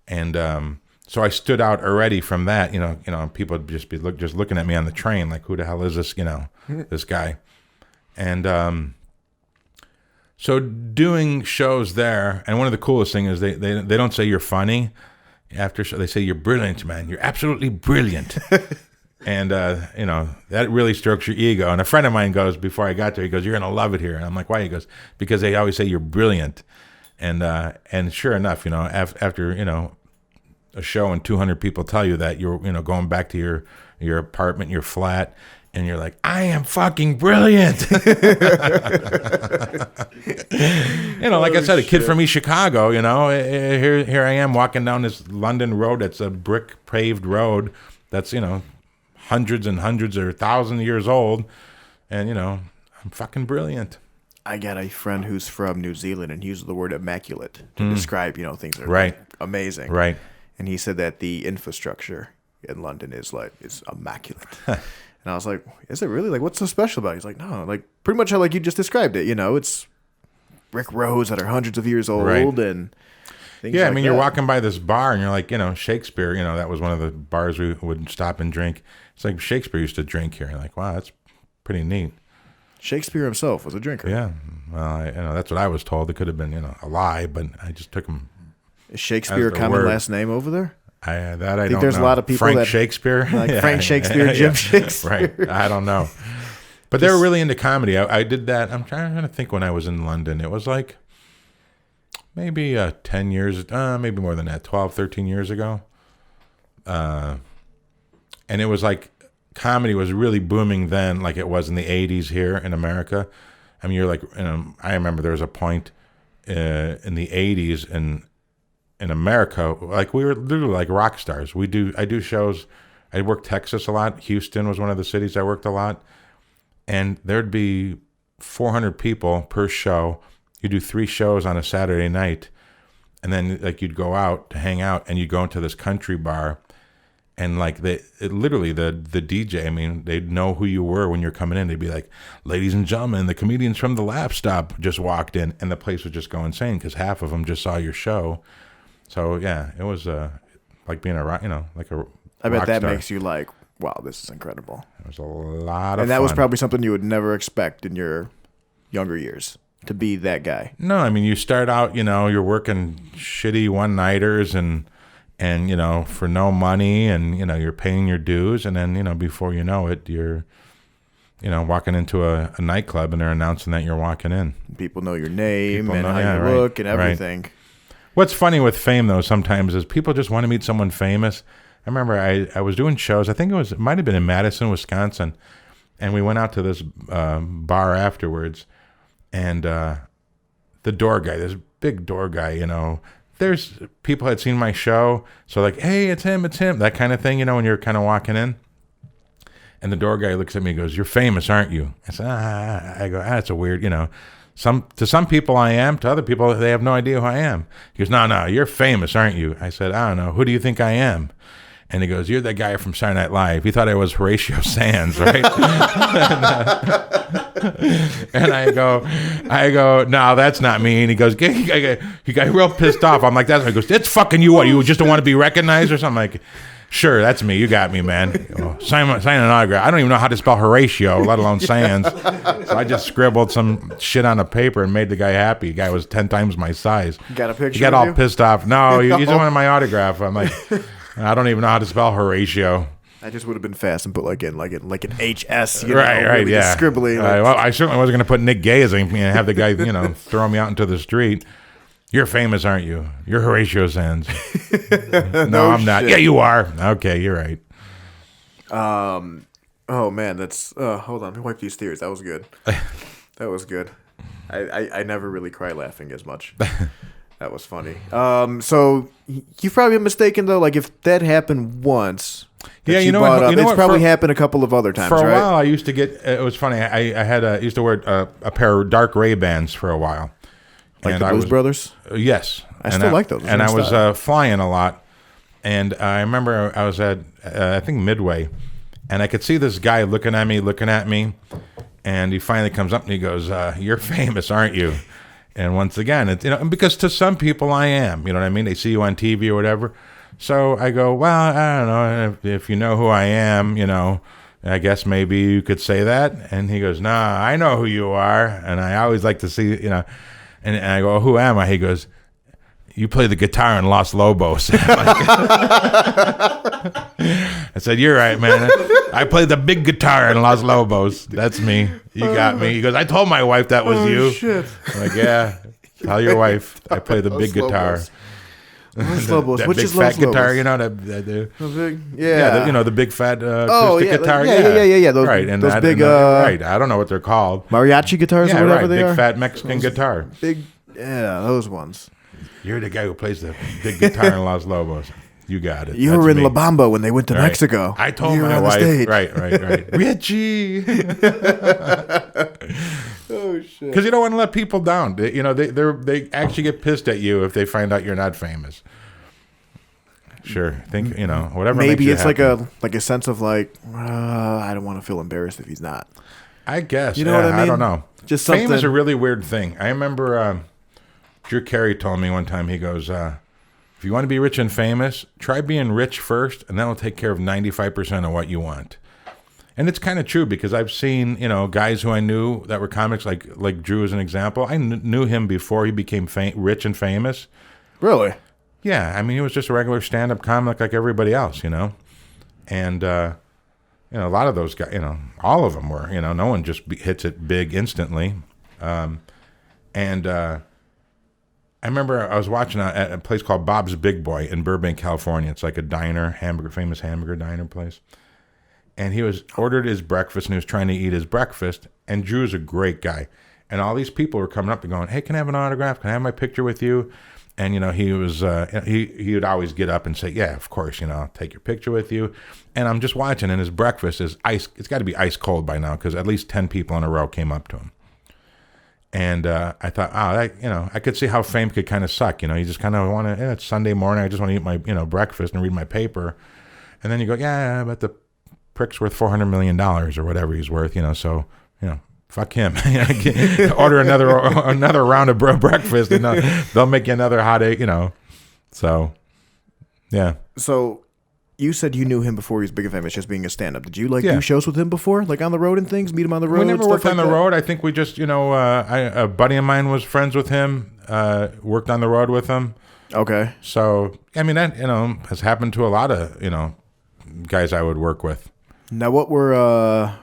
And so I stood out already from that, people would just be looking at me on the train like, who the hell is this, this guy? And so doing shows there, and one of the coolest things is they don't say you're funny. After show, they say you're brilliant, man. You're absolutely brilliant. And, that really strokes your ego. And a friend of mine goes, before I got there, he goes, you're going to love it here. And I'm like, why? He goes, because they always say you're brilliant. And sure enough, after, a show and 200 people tell you that you're, going back to your apartment, your flat, and you're like, I am fucking brilliant. Like I said, a kid from East Chicago, here I am walking down this London road. It's a brick paved road that's, hundreds and hundreds or 1,000 years old. And, I'm fucking brilliant. I got a friend who's from New Zealand and he used the word immaculate to describe, things that are Right. amazing. Right. And he said that the infrastructure in London is immaculate. And I was like, is it really? Like, what's so special about it? He's like, no, like pretty much how like you just described it. It's brick roads that are hundreds of years old Right. and things Yeah, like I mean, that. you're walking by this bar and you're like, Shakespeare, that was one of the bars we would stop and drink. It's like Shakespeare used to drink here. You're like, wow, that's pretty neat. Shakespeare himself was a drinker. Yeah. Well, that's what I was told. It could have been, a lie, but I just took him. Is Shakespeare a the common word. last name over there? I think don't there's know. a lot of people Frank that- Shakespeare, Like Frank Shakespeare, Jim Shakespeare. Right. I don't know. But they were really into comedy. I did that. I'm trying to think when I was in London. It was like maybe 10 years, maybe more than that, 12, 13 years ago. And it was like comedy was really booming then, like it was in the 80s here in America. I mean, you're like, I remember there was a point in the 80s in America, like we were literally like rock stars. I do shows. I worked Texas a lot. Houston was one of the cities I worked a lot. And there'd be 400 people per show. You do 3 shows on a Saturday night. And then like you'd go out to hang out and you'd go into this country bar. And like literally the DJ, I mean, they'd know who you were when you're coming in. They'd be like, ladies and gentlemen, the comedians from the Laugh Stop just walked in. And the place would just go insane because half of them just saw your show. So yeah, it was like being a rock, like a I bet rock that star. makes you like, wow, this is incredible. It was a lot of And that fun. was probably something you would never expect in your younger years, to be that guy. No, I mean, you start out, you're working shitty one-nighters and for no money and, you're paying your dues. And then, before you know it, you're, walking into a nightclub and they're announcing that you're walking in. People know your name People and know- how yeah, you right, look and right. everything. What's funny with fame, though, sometimes is people just want to meet someone famous. I remember I was doing shows. I think it might have been in Madison, Wisconsin. And we went out to this bar afterwards. And the door guy, this big door guy, there's people had seen my show. So like, hey, it's him. That kind of thing, when you're kind of walking in. And the door guy looks at me and goes, you're famous, aren't you? I said, I go, that's a weird, to some people I am. To other people, they have no idea who I am. He goes, no, you're famous, aren't you? I said, I don't know. Who do you think I am? And he goes, you're that guy from Saturday Night Live. He thought I was Horatio Sands, right? And I go, no, that's not me. And he goes, he got real pissed off. I'm like, that's me. He goes, it's fucking you. What, you just don't want to be recognized or something? Like, sure, that's me. You got me, man. Sign an autograph. I don't even know how to spell Horatio, let alone Sands. So I just scribbled some shit on a paper and made the guy happy. The guy was 10 times my size. You got a picture He got of all you? pissed off. No, he just wanted my autograph. I'm like, I don't even know how to spell Horatio. I just would have been fast and put like an HS, Right, really yeah. just scribbly. Well, I certainly wasn't going to put Nick Gaza and have the guy, throw me out into the street. You're famous, aren't you? You're Horatio Sands. No, I'm not. shit. Yeah, you are. Okay, you're right. Oh man, that's hold on, let me wipe these tears. That was good. That was good. I never really cry laughing as much. That was funny. So you've probably been mistaken though. Like if that happened once, that Yeah, you you know brought what? up, You know it's what? probably For- happened a couple of other times, For a right? while, I used to get. It was funny. I used to wear a pair of dark Ray-Bans for a while. Like And the I Blues was- Brothers. Yes, I still like those. Those And are I nice was style. flying a lot, and I remember I was at I think Midway, and I could see this guy looking at me, and he finally comes up and he goes, "You're famous, aren't you?" And once again, it's because to some people I am. You know what I mean? They see you on TV or whatever. So I go, well, I don't know if you know who I am. I guess maybe you could say that. And he goes, nah, I know who you are. And I always like to see, and I go, who am I? He goes, you play the guitar in Los Lobos. I said, you're right, man. I play the big guitar in Los Lobos. That's me. You got me. He goes, I told my wife that was you. Shit. I'm like, yeah, tell your wife I play the big guitar. Los Lobos. That Which big is fat Los Lobos? guitar, Yeah. the big fat Oh, acoustic yeah, guitar. yeah. Those- right, and those that- big, and that- right. I don't know what they're called. Mariachi guitars Yeah, or whatever right. they Big are. fat Mexican guitar. Big, yeah, those ones. You're the guy who plays the big guitar in Los Lobos. You got it. You That's were in me. La Bamba when they went to Right. Mexico. I told You were my on the wife. stage. Right. Richie. Oh shit. Because you don't want to let people down. They actually get pissed at you if they find out you're not famous. Sure. Think whatever. makes Maybe you it's happy. like a sense of I don't want to feel embarrassed if he's not. I guess. You know what I mean? I don't know. Just Fame is something- a really weird thing. I remember Drew Carey told me one time, he goes, if you want to be rich and famous, try being rich first, and that will take care of 95% of what you want. And it's kind of true because I've seen, guys who I knew that were comics, like Drew as an example. I knew him before he became rich and famous. Really? Yeah, I mean, he was just a regular stand-up comic like everybody else, And, a lot of those guys, all of them were, no one just hits it big instantly. I remember I was watching at a place called Bob's Big Boy in Burbank, California. It's like a diner, famous hamburger diner place. And he ordered his breakfast and he was trying to eat his breakfast. And Drew's a great guy. And all these people were coming up and going, "Hey, can I have an autograph? Can I have my picture with you?" And, he was, he would always get up and say, "Yeah, of course, I'll take your picture with you." And I'm just watching, and his breakfast is it's got to be ice cold by now because at least 10 people in a row came up to him. And I thought, I could see how fame could kind of suck. You just kind of want to, it's Sunday morning, I just want to eat my, breakfast and read my paper. And then you go, yeah, but the prick's worth $400 million or whatever he's worth, so, fuck him. Order another round of breakfast and they'll make you another hot egg, So, yeah. So you said you knew him before he was big and famous, just being a stand-up. Did you do shows with him before, like on the road and things? Meet him on the road? We never worked like on the road. I think we just, a buddy of mine was friends with him, worked on the road with him. Okay. So, I mean, that, has happened to a lot of, guys I would work with. Now, what were, I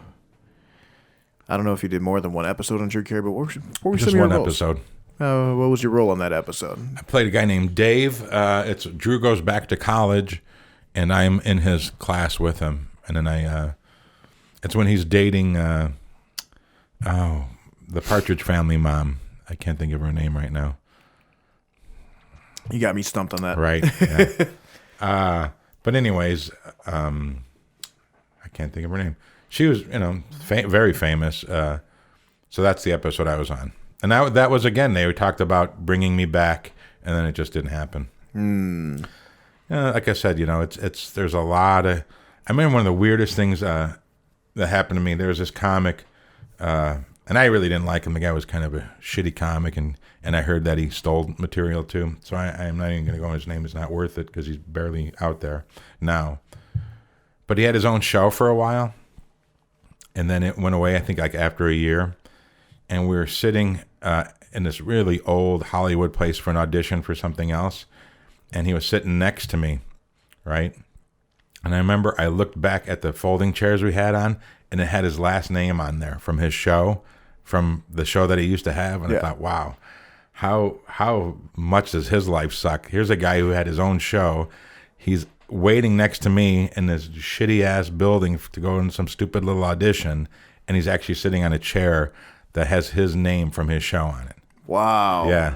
don't know if you did more than one episode on Drew Carey, but what were Just some of your one roles? episode. What was your role on that episode? I played a guy named Dave. It's Drew goes back to college, and I'm in his class with him. And then it's when he's dating, the Partridge Family mom. I can't think of her name right now. You got me stumped on that. Right. Yeah. But anyways, I can't think of her name. She was, very famous. So that's the episode I was on. And that was, again, they talked about bringing me back, and then it just didn't happen. Like I said, there's a lot of, I remember one of the weirdest things that happened to me. There was this comic, and I really didn't like him. The guy was kind of a shitty comic, and I heard that he stole material too. So I'm not even going to go on his name. It's not worth it because he's barely out there now. But he had his own show for a while, and then it went away, I think, like after a year. And we were sitting in this really old Hollywood place for an audition for something else. And he was sitting next to me, right? And I remember I looked back at the folding chairs we had on, and it had his last name on there from his show, from the show that he used to have. And I thought, wow, how much does his life suck? Here's a guy who had his own show. He's waiting next to me in this shitty-ass building to go in some stupid little audition, and he's actually sitting on a chair that has his name from his show on it. Wow. Yeah.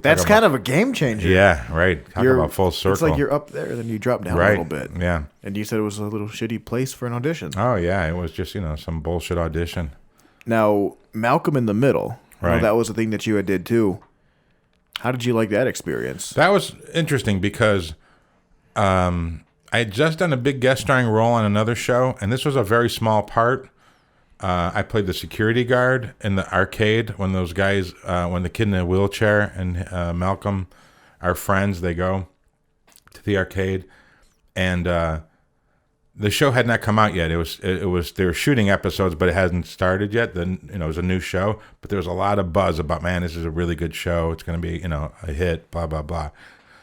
That's kind of a game changer. Yeah, right. Talk about full circle. It's like you're up there, then you drop down a little bit. Yeah. And you said it was a little shitty place for an audition. Oh, yeah. It was just, some bullshit audition. Now, Malcolm in the Middle. Right. That was a thing that you did too. How did you like that experience? That was interesting because I had just done a big guest starring role on another show, and this was a very small part. I played the security guard in the arcade when those guys, when the kid in the wheelchair and Malcolm are friends, they go to the arcade, and the show had not come out yet. It was they were shooting episodes, but it hasn't started yet. Then it was a new show, but there was a lot of buzz about, man, this is a really good show. It's going to be a hit, blah blah blah.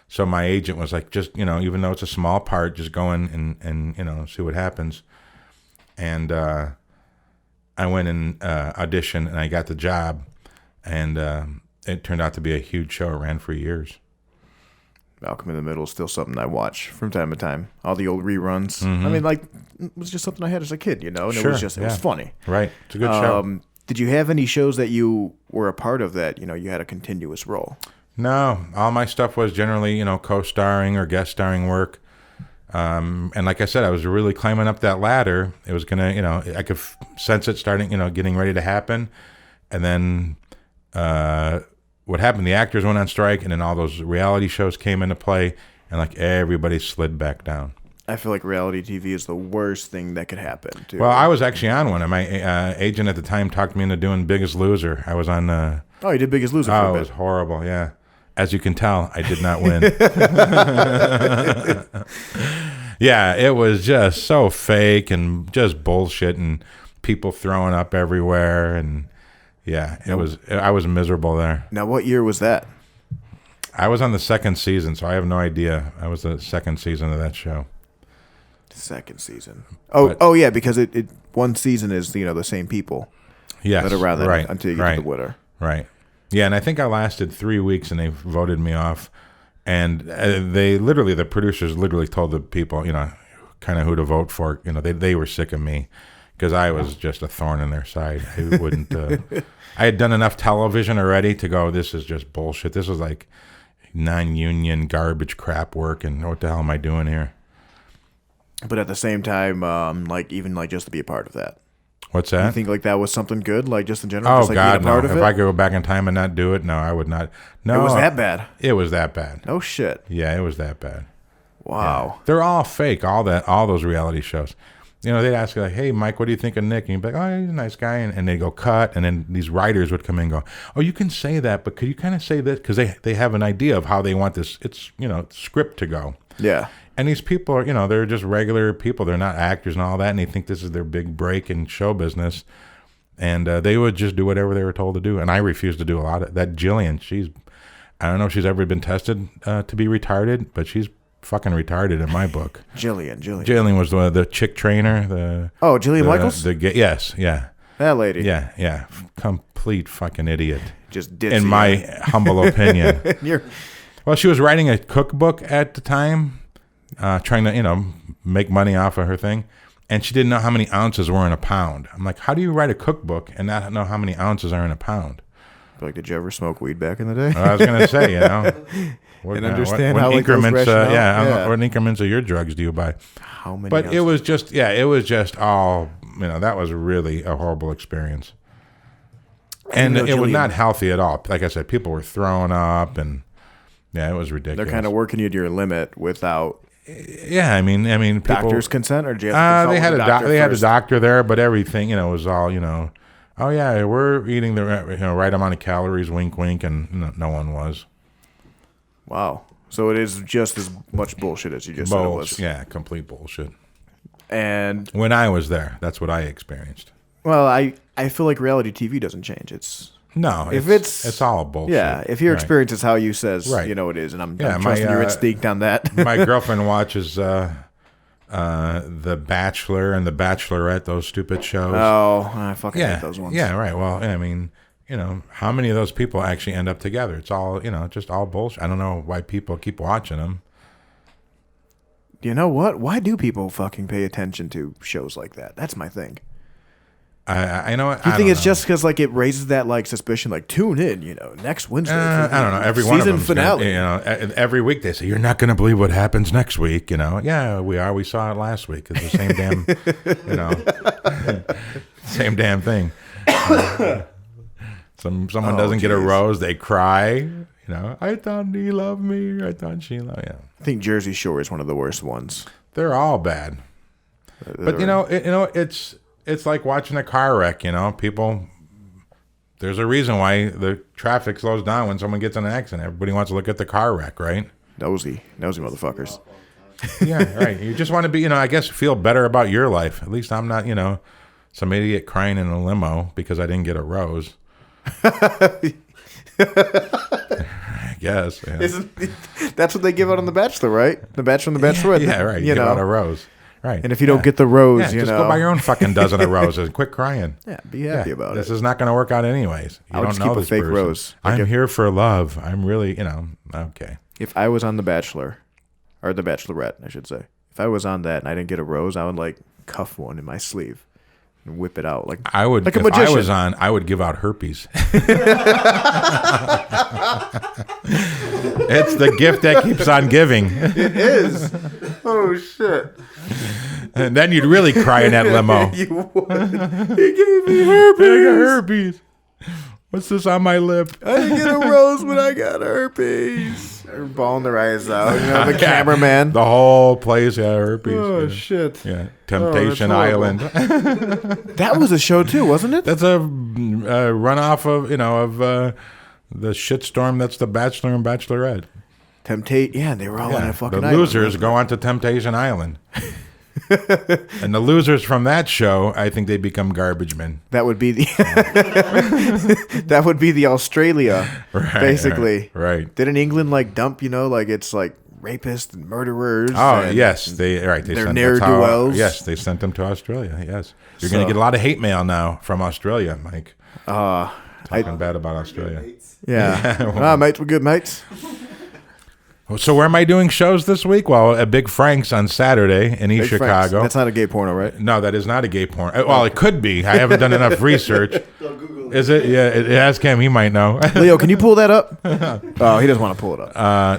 So my agent was like, just even though it's a small part, just go in and see what happens, and. I went and auditioned, and I got the job, and it turned out to be a huge show. It ran for years. Malcolm in the Middle is still something I watch from time to time. All the old reruns. Mm-hmm. I mean, it was just something I had as a kid, and Sure, it was funny. Right. It's a good show. Did you have any shows that you were a part of that, you had a continuous role? No, all my stuff was generally, co-starring or guest starring work. And like I said, I was really climbing up that ladder. It was going to, I could sense it starting, getting ready to happen. And then what happened, the actors went on strike, and then all those reality shows came into play, and everybody slid back down. I feel like reality TV is the worst thing that could happen, too. Well, I was actually on one, and my agent at the time talked me into doing Biggest Loser. I was on... Oh, you did Biggest Loser for a bit. It was horrible, yeah. As you can tell, I did not win. Yeah, it was just so fake and just bullshit and people throwing up everywhere. And yeah, I was miserable there. Now, what year was that? I was on the second season, so I have no idea. I was the second season of that show. Second season. Oh, yeah, because it one season is the same people. Yes, that are around that right, until you get right, to the winner. Right. Yeah, and I think I lasted 3 weeks, and they voted me off. And the producers literally told the people, kind of who to vote for. They were sick of me because I was just a thorn in their side. I wouldn't. I had done enough television already to go, this is just bullshit. This was like non-union garbage crap work, and what the hell am I doing here? But at the same time, even just to be a part of that. What's that? You think that was something good, just in general? Oh, just, God, being a part no. of If it? I could go back in time and not do it, no, I would not. No, It was that bad? It was that bad. No shit. Yeah, it was that bad. Wow. Yeah. They're all fake, all those reality shows. They'd ask you, like, hey, Mike, what do you think of Nick? And you'd be like, oh, he's a nice guy. And they'd go, cut. And then these writers would come in and go, oh, you can say that, but could you kind of say this? Because they have an idea of how they want this, script to go. Yeah. And these people are, they're just regular people. They're not actors and all that. And they think this is their big break in show business. And they would just do whatever they were told to do. And I refused to do a lot of that. Jillian, I don't know if she's ever been tested to be retarded, but she's fucking retarded in my book. Jillian was the chick trainer. Jillian Michaels? Yes, yeah. That lady. Yeah. Complete fucking idiot. Just ditzy. In my humble opinion. Well, she was writing a cookbook at the time, trying to, make money off of her thing. And she didn't know how many ounces were in a pound. I'm like, how do you write a cookbook and not know how many ounces are in a pound? Did you ever smoke weed back in the day? I was going to say, And understand how increments, yeah. what increments of your drugs do you buy? How many? But ounces? it was just all, that was really a horrible experience. And it was not healthy at all. Like I said, people were throwing up, and yeah, it was ridiculous. They're kind of working you to your limit without. Yeah, I mean, people, doctor's consent, or do you have to they had consult had a first? doctor there, but everything, was all, oh yeah, we're eating the right amount of calories, wink, wink, and no one was. Wow. So it is just as much bullshit as you just said it was. Yeah, complete bullshit. And when I was there, that's what I experienced. well, I feel like reality TV doesn't change. It's all bullshit. Yeah, if your experience is how you says, Right. it is, and I'm Yeah, trusting your instinct on that. My girlfriend watches The Bachelor and The Bachelorette, those stupid shows. Oh, I fucking hate those ones. Yeah, right. Well, I mean, how many of those people actually end up together? It's all, just all bullshit. I don't know why people keep watching them. You know what? Why do people fucking pay attention to shows like that? That's my thing. I know. You think it's just because it raises that suspicion? Tune in, next Wednesday. I don't know. Every one of them finale. Every week they say you're not going to believe what happens next week. Yeah, we are. We saw it last week. It's the same damn, same damn thing. Someone doesn't get a rose, they cry. I thought he loved me. I thought she loved. Yeah. I think Jersey Shore is one of the worst ones. They're all bad. But it's like watching a car wreck. People. There's a reason why the traffic slows down when someone gets in an accident. Everybody wants to look at the car wreck, right? Nosy motherfuckers. Yeah, right. You just want to be, I guess, feel better about your life. At least I'm not, some idiot crying in a limo because I didn't get a rose. I guess. Yeah. That's what they give out on The Bachelor, right? The Bachelor and The Bachelorette. Yeah, right. You give out a rose. Right. And if you don't get the rose, just go buy your own fucking dozen of roses. Quit crying. Yeah, be happy about it. This is not going to work out anyways. You I would don't just know keep a this fake person. rose. I'm here for love. I'm really, okay. If I was on The Bachelor, or The Bachelorette, I should say, if I was on that and I didn't get a rose, I would cuff one in my sleeve and whip it out I would. like a if magician. I was on, I would give out herpes. It's the gift that keeps on giving. It is. Oh shit! And then you'd really cry in that limo. You would. He gave me herpes. I got herpes. What's this on my lip? I didn't get a rose, but I got herpes. They're bawling their eyes out. The cameraman. The whole place got herpes. Oh yeah. shit! Yeah, Temptation that's Island. That was a show too, wasn't it? That's a runoff of the shitstorm that's The Bachelor and Bachelorette. Yeah, they were all on a fucking the island. losers go on to Temptation Island. And the losers from that show, I think they become garbage men. That would be the that would be the Australia, basically. Right. Didn't England like dump? Like it's like rapists and murderers. Oh and yes, they they're ne'er-do-wells. Yes, they sent them to Australia. Yes, you're going to get a lot of hate mail now from Australia, Mike. Talking bad about Australia. Yeah. Mates, we're good mates. So where am I doing shows this week? Well, at Big Frank's on Saturday in East Chicago. Franks. That's not a gay porno, right? No, that is not a gay porn. Well, it could be. I haven't done enough research. Is it? Yeah, ask him. He might know. Leo, can you pull that up? Oh, he doesn't want to pull it up.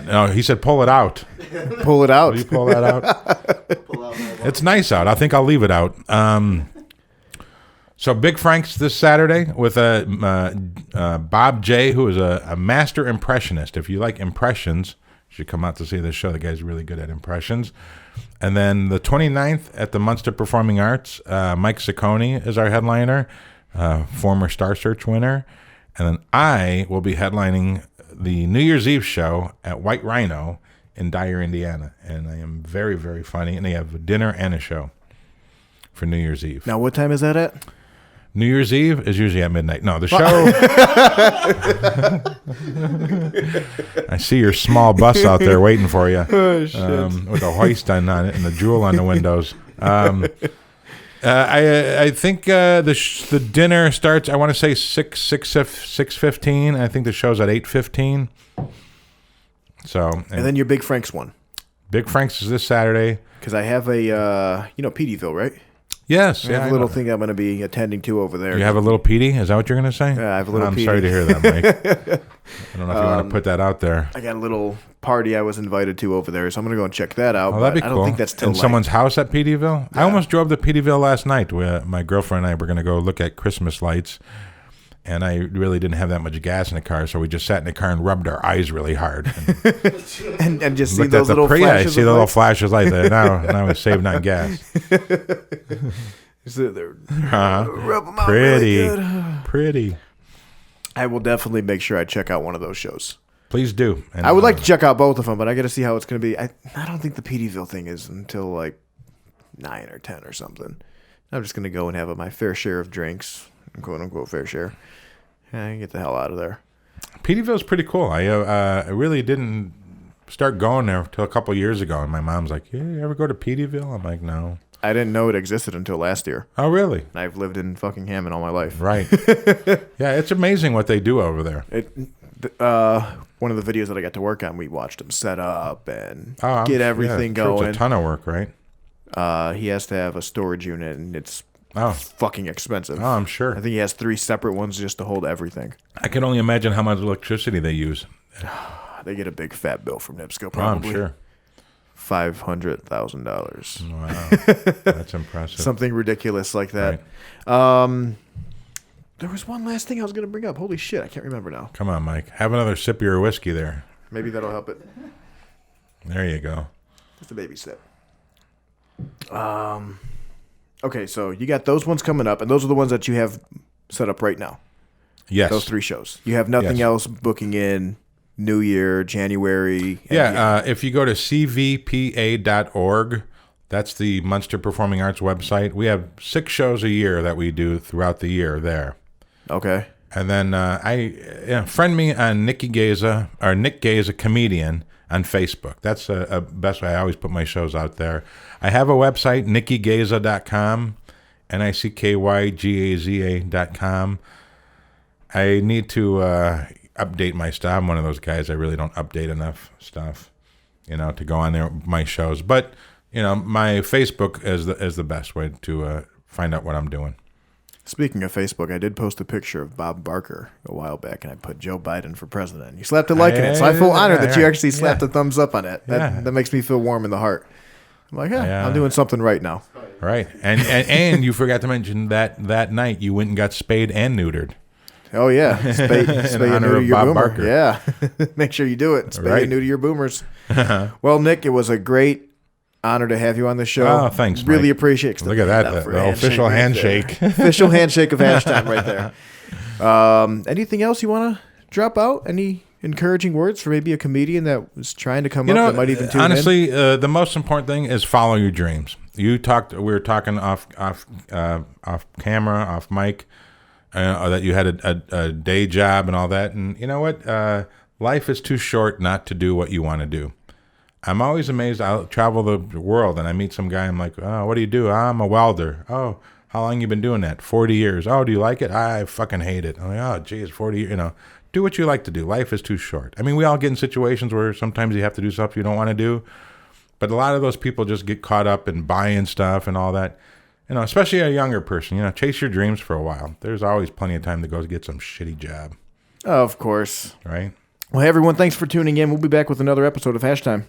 No, he said pull it out. Pull it out. Will you pull that out? It's nice out. I think I'll leave it out. So Big Frank's this Saturday with Bob J, who is a master impressionist. If you like impressions, you should come out to see this show. The guy's really good at impressions. And then the 29th at the Munster Performing Arts, Mike Ciccone is our headliner, former Star Search winner. And then I will be headlining the New Year's Eve show at White Rhino in Dyer, Indiana. And I am very, very funny. And they have a dinner and a show for New Year's Eve. Now, what time is that at? New Year's Eve is usually at midnight. No, the show. I see your small bus out there waiting for you, with a hoist on it and the jewel on the windows. I think the dinner starts. I want to say 6:15. I think the show's at 8:15. So and then your Big Frank's one. Big Frank's is this Saturday. Because I have a Peteyville, right? Yes, I have a little thing I'm going to be attending to over there. You have a little Petey? Is that what you're going to say? Yeah, I have a little I'm Petey. sorry to hear that, Mike. I don't know if you want to put that out there. I got a little party I was invited to over there, so I'm going to go and check that out. Oh, that'd be cool. I don't think that's till in someone's house at Peteyville? Yeah. I almost drove to Peteyville last night. My girlfriend and I were going to go look at Christmas lights, and I really didn't have that much gas in the car, so we just sat in the car and rubbed our eyes really hard. And just see those little flashes. Yeah, I see the little flashes like that. Now we're saving on gas. So rub them out Pretty. really good. Pretty. I will definitely make sure I check out one of those shows. Please do. And, I would like to check out both of them, but I got to see how it's going to be. I don't think the Peteyville thing is until like 9 or 10 or something. I'm just going to go and have my fair share of drinks, quote unquote fair share, and get the hell out of there. Peteyville's pretty cool. I really didn't start going there until a couple years ago, and my mom's like, "Yeah, you ever go to Peteyville?" I'm like, "No." I didn't know it existed until last year. Oh, really? And I've lived in fucking Hammond all my life. Right. Yeah, it's amazing what they do over there. One of the videos that I got to work on, we watched him set up and Oh, get everything going. It's a ton of work, right? He has to have a storage unit, and it's fucking expensive. Oh, I'm sure. I think he has 3 separate ones just to hold everything. I can only imagine how much electricity they use. They get a big fat bill from NIPSCO, Oh, I'm probably. sure. $500,000. Wow, that's impressive. Something ridiculous like that. Right. There was one last thing I was going to bring up. Holy shit, I can't remember now. Come on, Mike. Have another sip of your whiskey there. Maybe that'll help it. There you go. Just a baby sip. Okay, so you got those ones coming up, and those are the ones that you have set up right now. Yes. Those 3 shows. You have nothing else booking in New Year, January. Yeah, if you go to cvpa.org, that's the Munster Performing Arts website. We have 6 shows a year that we do throughout the year there. Okay. And then friend me on Nick Gaza comedian on Facebook. That's a best way. I always put my shows out there. I have a website, nickygaza.com, NICKYGAZA.com. I need to update my stuff. I'm one of those guys. I really don't update enough stuff, to go on there with my shows. But my Facebook is the best way to find out what I'm doing. Speaking of Facebook, I did post a picture of Bob Barker a while back, and I put Joe Biden for president. You slapped a like in it, so I feel honored that you actually slapped a thumbs up on it. That makes me feel warm in the heart. I'm like, I'm doing something right now. Right, and you forgot to mention that night you went and got spayed and neutered. Oh, yeah. Spay and neuter your Bob boomer. Barker. Yeah. Make sure you do it. Spay and neuter your boomers. Well, Nick, it was a great honor to have you on the show. Oh, thanks, Really Mike. appreciate it. Look at that. The official handshake. Official handshake of Hashtag right there. Anything else you want to drop out? Any encouraging words for maybe a comedian that was trying to come up that might even tune honestly, the most important thing is follow your dreams. We were talking off camera, off mic, that you had a day job and all that. And you know what? Life is too short not to do what you want to do. I'm always amazed. I'll travel the world and I meet some guy. I'm like, oh, what do you do? I'm a welder. Oh, how long you been doing that? 40 years. Oh, do you like it? I fucking hate it. I'm like, oh, geez, 40 years. Do what you like to do. Life is too short. I mean, we all get in situations where sometimes you have to do stuff you don't want to do. But a lot of those people just get caught up in buying stuff and all that. Especially a younger person, chase your dreams for a while. There's always plenty of time to go get some shitty job. Of course. Right? Well, hey, everyone, thanks for tuning in. We'll be back with another episode of Hash Time.